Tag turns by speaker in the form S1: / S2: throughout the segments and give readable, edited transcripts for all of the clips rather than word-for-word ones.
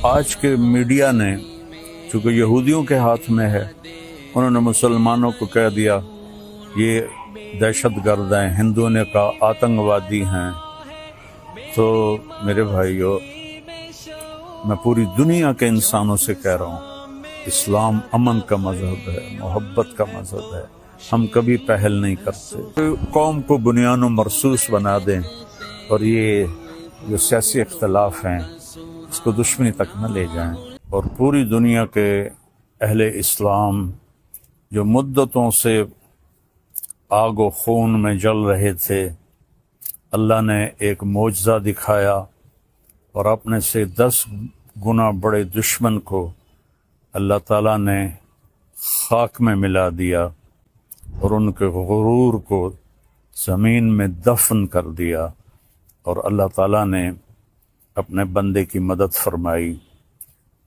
S1: آج کے میڈیا نے چونکہ یہودیوں کے ہاتھ میں ہے، انہوں نے مسلمانوں کو کہہ دیا یہ دہشت گرد ہیں، ہندوؤں نے کہا آتنکوادی ہیں۔ تو میرے بھائیو، میں پوری دنیا کے انسانوں سے کہہ رہا ہوں، اسلام امن کا مذہب ہے، محبت کا مذہب ہے، ہم کبھی پہل نہیں کرتے۔ قوم کو بنیان و مرصوص بنا دیں اور یہ جو سیاسی اختلاف ہیں اس کو دشمنی تک نہ لے جائیں، اور پوری دنیا کے اہل اسلام جو مدتوں سے آگ و خون میں جل رہے تھے، اللہ نے ایک معجزہ دکھایا اور اپنے سے 10 گنا بڑے دشمن کو اللہ تعالیٰ نے خاک میں ملا دیا اور ان کے غرور کو زمین میں دفن کر دیا، اور اللہ تعالیٰ نے اپنے بندے کی مدد فرمائی۔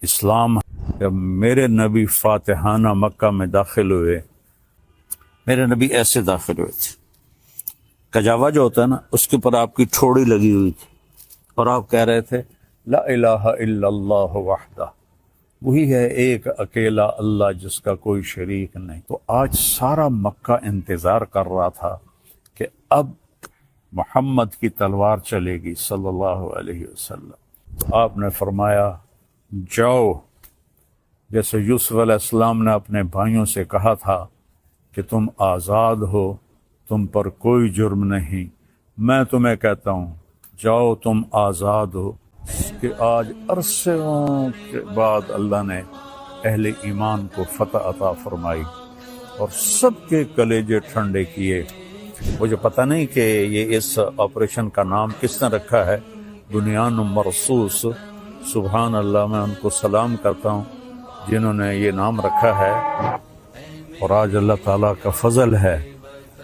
S1: اسلام جب میرے نبی فاتحانہ مکہ میں داخل ہوئے، میرے نبی ایسے داخل ہوئے تھے، کجاوا جو ہوتا ہے نا اس کے اوپر آپ کی ٹھوڑی لگی ہوئی تھی، اور آپ کہہ رہے تھے لا الہ الا اللہ وحدہ، وہی ہے ایک اکیلا اللہ جس کا کوئی شریک نہیں۔ تو آج سارا مکہ انتظار کر رہا تھا کہ اب محمد کی تلوار چلے گی صلی اللہ علیہ وسلم۔ تو آپ نے فرمایا جاؤ، جیسے یوسف علیہ السلام نے اپنے بھائیوں سے کہا تھا کہ تم آزاد ہو، تم پر کوئی جرم نہیں، میں تمہیں کہتا ہوں جاؤ تم آزاد ہو۔ کہ آج عرصوں کے بعد اللہ نے اہل ایمان کو فتح عطا فرمائی اور سب کے کلیجے ٹھنڈے کیے۔ مجھے پتہ نہیں کہ یہ اس آپریشن کا نام کس نے رکھا ہے، بنیان مرصوص، سبحان اللہ، میں ان کو سلام کرتا ہوں جنہوں نے یہ نام رکھا ہے۔ اور آج اللہ تعالیٰ کا فضل ہے،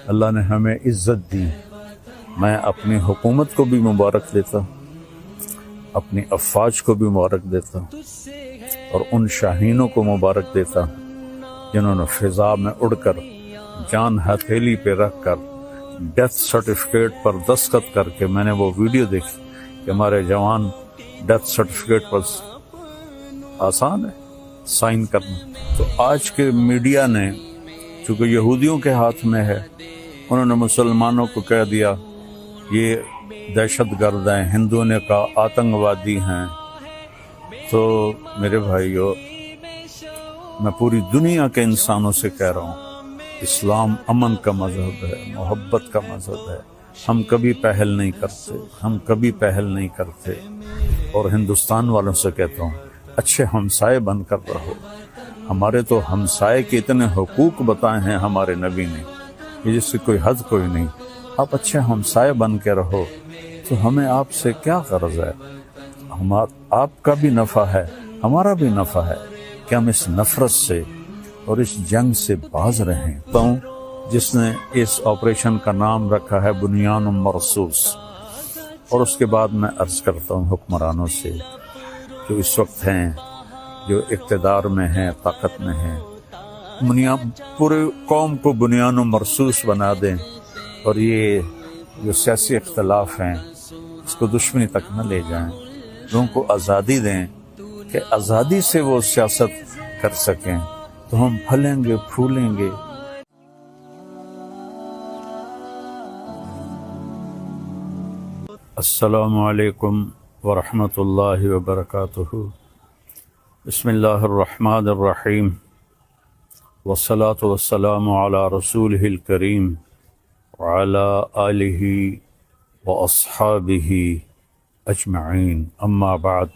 S1: اللہ نے ہمیں عزت دی۔ میں اپنی حکومت کو بھی مبارک دیتا ہوں، اپنی افواج کو بھی مبارک دیتا ہوں، اور ان شاہینوں کو مبارک دیتا ہوں جنہوں نے فضا میں اڑ کر، جان ہتھیلی پہ رکھ کر، ڈیتھ سرٹیفکیٹ پر دستخط کر کے، میں نے وہ ویڈیو دیکھی کہ ہمارے جوان ڈیتھ سرٹیفکیٹ پر آسان ہے سائن کرنا۔ تو آج کے میڈیا نے چونکہ یہودیوں کے ہاتھ میں ہے، انہوں نے مسلمانوں کو کہہ دیا یہ دہشت گرد ہیں، ہندوؤں نے کہا آتنکوادی ہیں۔ تو میرے بھائیو، میں پوری دنیا کے انسانوں سے کہہ رہا ہوں، اسلام امن کا مذہب ہے، محبت کا مذہب ہے، ہم کبھی پہل نہیں کرتے، ہم کبھی پہل نہیں کرتے۔ اور ہندوستان والوں سے کہتا ہوں اچھے ہمسائے بن کر رہو۔ ہمارے تو ہمسائے کے اتنے حقوق بتائے ہیں ہمارے نبی نے کہ جس کی کوئی حد کوئی نہیں۔ آپ اچھے ہمسائے بن کے رہو تو ہمیں آپ سے کیا غرض ہے؟ آپ کا بھی نفع ہے، ہمارا بھی نفع ہے کہ ہم اس نفرت سے اور اس جنگ سے باز رہیں۔ جس نے اس آپریشن کا نام رکھا ہے بنیان مرصوص۔ اور اس کے بعد میں عرض کرتا ہوں حکمرانوں سے جو اس وقت ہیں، جو اقتدار میں ہیں، طاقت میں ہیں، پورے قوم کو بنیان و مرصوص بنا دیں اور یہ جو سیاسی اختلاف ہیں اس کو دشمنی تک نہ لے جائیں، لوگوں کو آزادی دیں کہ آزادی سے وہ سیاست کر سکیں، تو ہم پھلیں گے پھولیں گے۔ السلام علیکم ورحمۃ اللہ وبرکاتہ۔ بسم اللہ الرحمن الرحیم، والصلاة والسلام علی رسولہ الکریم وعلی آلہ واصحابہ اجمعین، اما بعد،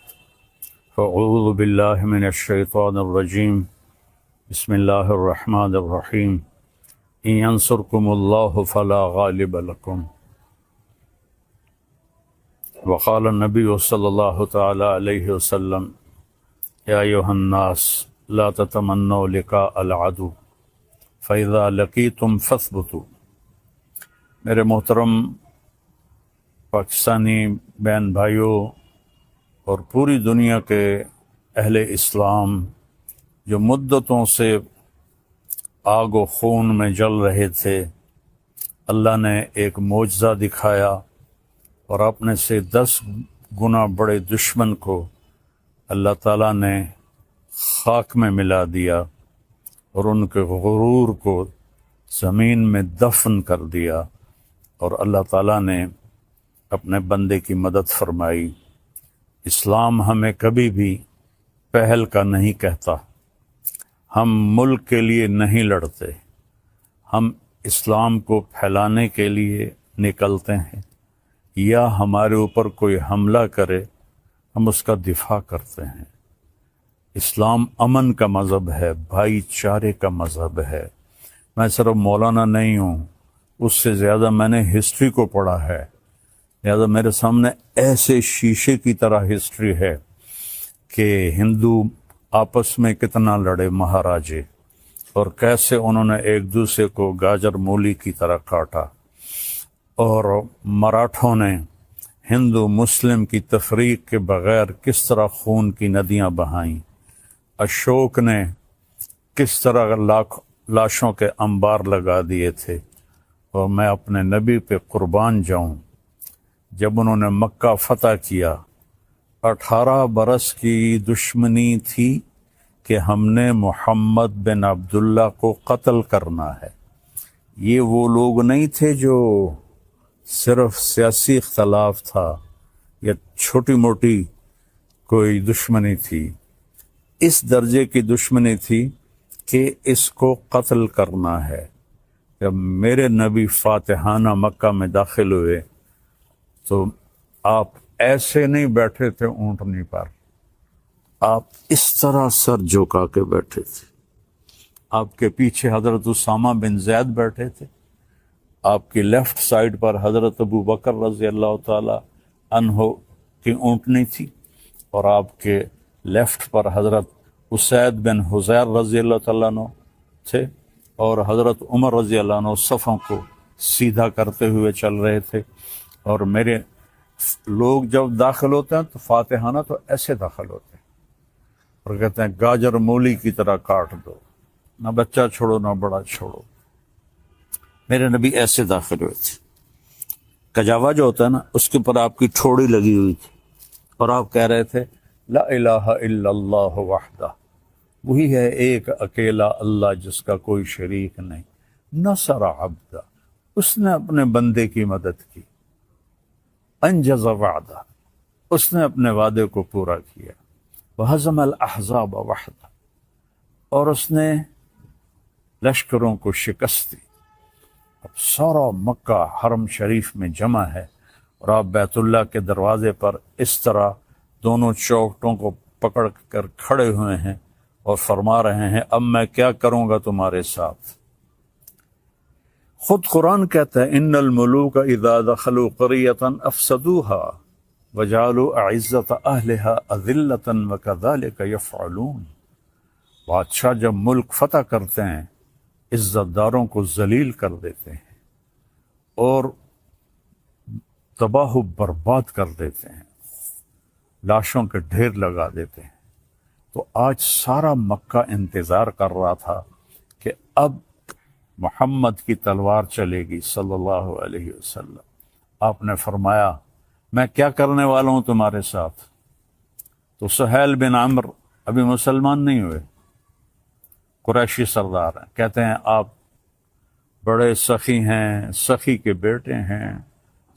S1: فاعوذ باللہ من الشیطان الرجیم، بسم اللہ الرحمن الرحیم، ان ینصرکم اللہ فلا غالب لکم، وقال النبی صلی اللہ تعالی علیہ وسلم، یا ایھا الناس لا تتمنوا لقاء العدو فاذا لقیتم فاثبتوا۔ میرے محترم پاکستانی بہن بھائیوں اور پوری دنیا کے اہل اسلام جو مدتوں سے آگ و خون میں جل رہے تھے، اللہ نے ایک معجزہ دکھایا اور اپنے سے 10 گنا بڑے دشمن کو اللہ تعالیٰ نے خاک میں ملا دیا اور ان کے غرور کو زمین میں دفن کر دیا، اور اللہ تعالیٰ نے اپنے بندے کی مدد فرمائی۔ اسلام ہمیں کبھی بھی پہل کا نہیں کہتا، ہم ملک کے لیے نہیں لڑتے، ہم اسلام کو پھیلانے کے لیے نکلتے ہیں، یا ہمارے اوپر کوئی حملہ کرے ہم اس کا دفاع کرتے ہیں۔ اسلام امن کا مذہب ہے، بھائی چارے کا مذہب ہے۔ میں صرف مولانا نہیں ہوں، اس سے زیادہ میں نے ہسٹری کو پڑھا ہے، لہذا میرے سامنے ایسے شیشے کی طرح ہسٹری ہے کہ ہندو آپس میں کتنا لڑے مہاراجے، اور کیسے انہوں نے ایک دوسرے کو گاجر مولی کی طرح کاٹا، اور مراٹھوں نے ہندو مسلم کی تفریق کے بغیر کس طرح خون کی ندیاں بہائیں، اشوک نے کس طرح لاشوں کے انبار لگا دیے تھے۔ اور میں اپنے نبی پہ قربان جاؤں، جب انہوں نے مکہ فتح کیا 18 برس کی دشمنی تھی کہ ہم نے محمد بن عبداللہ کو قتل کرنا ہے۔ یہ وہ لوگ نہیں تھے جو صرف سیاسی اختلاف تھا یا چھوٹی موٹی کوئی دشمنی تھی، اس درجے کی دشمنی تھی کہ اس کو قتل کرنا ہے۔ جب میرے نبی فاتحانہ مکہ میں داخل ہوئے تو آپ ایسے نہیں بیٹھے تھے اونٹنی پر، آپ اس طرح سر جھکا کے بیٹھے تھے۔ آپ کے پیچھے حضرت اسامہ بن زید بیٹھے تھے، آپ کی لیفٹ سائڈ پر حضرت ابو بکر رضی اللہ تعالی عنہ کی اونٹنی تھی، اور آپ کے لیفٹ پر حضرت اسید بن حضیر رضی اللہ تعالیٰ عنہ تھے، اور حضرت عمر رضی اللہ عنہ صفوں کو سیدھا کرتے ہوئے چل رہے تھے۔ اور میرے لوگ جب داخل ہوتے ہیں تو فاتحانہ تو ایسے داخل ہوتے ہیں اور کہتے ہیں گاجر مولی کی طرح کاٹ دو، نہ بچہ چھوڑو نہ بڑا چھوڑو۔ میرے نبی ایسے داخل ہوئے تھے، کجاوا جو ہوتا ہے نا اس کے اوپر آپ کی ٹھوڑی لگی ہوئی تھی، اور آپ کہہ رہے تھے لا الہ الا اللہ وحدہ، وہی ہے ایک اکیلا اللہ جس کا کوئی شریک نہیں، نصر عبدہ، اس نے اپنے بندے کی مدد کی، انجز وعدہ، اس نے اپنے وعدے کو پورا کیا، وہزم الاحزاب وحدہ، اور اس نے لشکروں کو شکست دی۔ اب سارا مکہ حرم شریف میں جمع ہے، اور آپ بیت اللہ کے دروازے پر اس طرح دونوں چوکٹوں کو پکڑ کر کھڑے ہوئے ہیں اور فرما رہے ہیں اب میں کیا کروں گا تمہارے ساتھ۔ خود قرآن کہتا ہے ان الملوک اذا دخلوا قریۃ افسدوها وجعلوا اعزۃ اہلها اذلۃ وکذلک یفعلون۔ بادشاہ جب ملک فتح کرتے ہیں عزت داروں کو ذلیل کر دیتے ہیں اور تباہ و برباد کر دیتے ہیں، لاشوں کے ڈھیر لگا دیتے ہیں۔ تو آج سارا مکہ انتظار کر رہا تھا کہ اب محمد کی تلوار چلے گی صلی اللہ علیہ وسلم۔ آپ نے فرمایا میں کیا کرنے والا ہوں تمہارے ساتھ؟ تو سہیل بن عمر ابھی مسلمان نہیں ہوئے، قریشی سردار ہیں، کہتے ہیں آپ بڑے سخی ہیں، سخی کے بیٹے ہیں،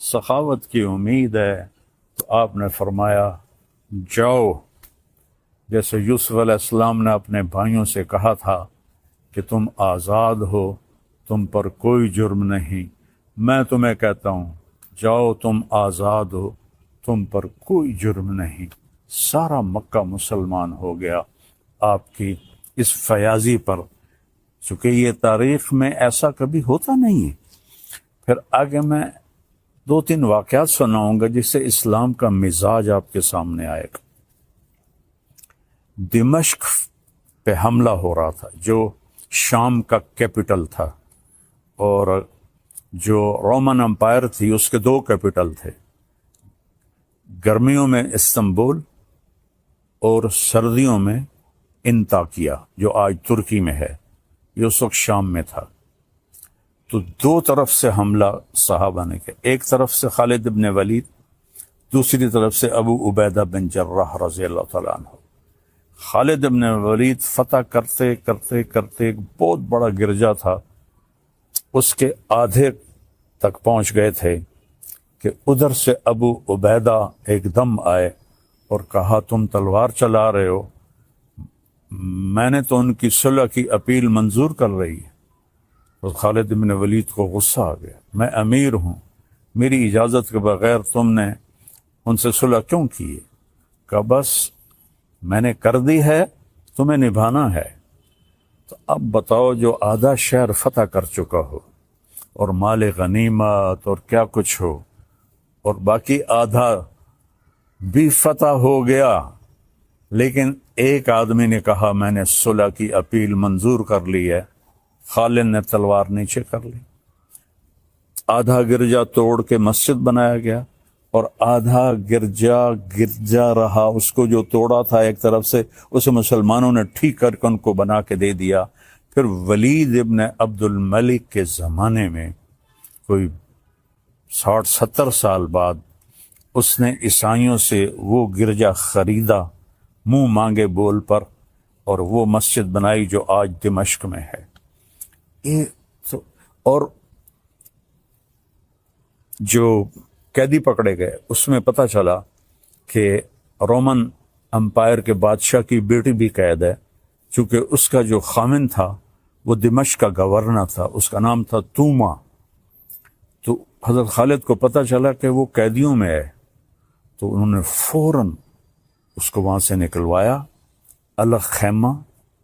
S1: سخاوت کی امید ہے۔ تو آپ نے فرمایا جاؤ، جیسے یوسف علیہ السلام نے اپنے بھائیوں سے کہا تھا کہ تم آزاد ہو، تم پر کوئی جرم نہیں، میں تمہیں کہتا ہوں جاؤ تم آزاد ہو، تم پر کوئی جرم نہیں۔ سارا مکہ مسلمان ہو گیا آپ کی اس فیاضی پر، چونکہ یہ تاریخ میں ایسا کبھی ہوتا نہیں ہے۔ پھر آگے میں 2-3 واقعات سناؤں گا جس سے اسلام کا مزاج آپ کے سامنے آئے گا۔ دمشق پہ حملہ ہو رہا تھا جو شام کا کیپٹل تھا، اور جو رومن امپائر تھی اس کے 2 کیپٹل تھے، گرمیوں میں استنبول اور سردیوں میں انطاکیہ جو آج ترکی میں ہے، یہ اس وقت شام میں تھا۔ تو 2 طرف سے حملہ صحابہ نے کیا، ایک طرف سے خالد بن ولید، دوسری طرف سے ابو عبیدہ بن جراح رضی اللہ تعالیٰ عنہ۔ خالد ابن ولید فتح کرتے کرتے کرتے ایک بہت بڑا گرجا تھا، اس کے آدھے تک پہنچ گئے تھے کہ ادھر سے ابو عبیدہ ایک دم آئے اور کہا تم تلوار چلا رہے ہو، میں نے تو ان کی صلح کی اپیل منظور کر رہی ہے۔ تو خالد بن ولید کو غصہ آ گیا، میں امیر ہوں، میری اجازت کے بغیر تم نے ان سے صلح کیوں کی ہے؟ کہا بس میں نے کر دی ہے، تمہیں نبھانا ہے۔ تو اب بتاؤ، جو آدھا شہر فتح کر چکا ہو اور مال غنیمت اور کیا کچھ ہو، اور باقی آدھا بھی فتح ہو گیا، لیکن ایک آدمی نے کہا میں نے صلح کی اپیل منظور کر لی ہے، خالد نے تلوار نیچے کر لی، آدھا گرجا توڑ کے مسجد بنایا گیا اور آدھا گرجا رہا، اس کو جو توڑا تھا ایک طرف سے اسے مسلمانوں نے ٹھیک کر کے ان کو بنا کے دے دیا۔ پھر ولید ابن عبد الملک کے زمانے میں کوئی 60-70 سال بعد اس نے عیسائیوں سے وہ گرجا خریدا منہ مانگے بول پر، اور وہ مسجد بنائی جو آج دمشق میں ہے۔ اور جو قیدی پکڑے گئے اس میں پتہ چلا کہ رومن امپائر کے بادشاہ کی بیٹی بھی قید ہے، چونکہ اس کا جو خامن تھا وہ دمشق کا گورنر تھا، اس کا نام تھا توما۔ تو حضرت خالد کو پتہ چلا کہ وہ قیدیوں میں ہے، تو انہوں نے فوراً اس کو وہاں سے نکلوایا، الگ خیمہ،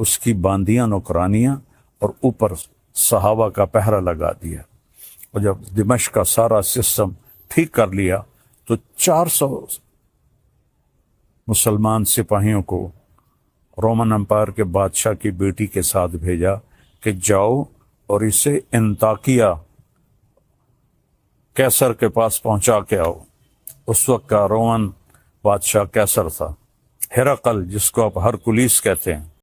S1: اس کی باندیاں نوکرانیاں، اور اوپر صحابہ کا پہرا لگا دیا۔ اور جب دمشق کا سارا سسٹم ٹھیک کر لیا تو 400 مسلمان سپاہیوں کو رومن امپائر کے بادشاہ کی بیٹی کے ساتھ بھیجا کہ جاؤ اور اسے انطاکیہ کیسر کے پاس پہنچا کے آؤ۔ اس وقت کا رومن بادشاہ کیسر تھا، ہرقل جس کو آپ ہرکلیس کہتے ہیں۔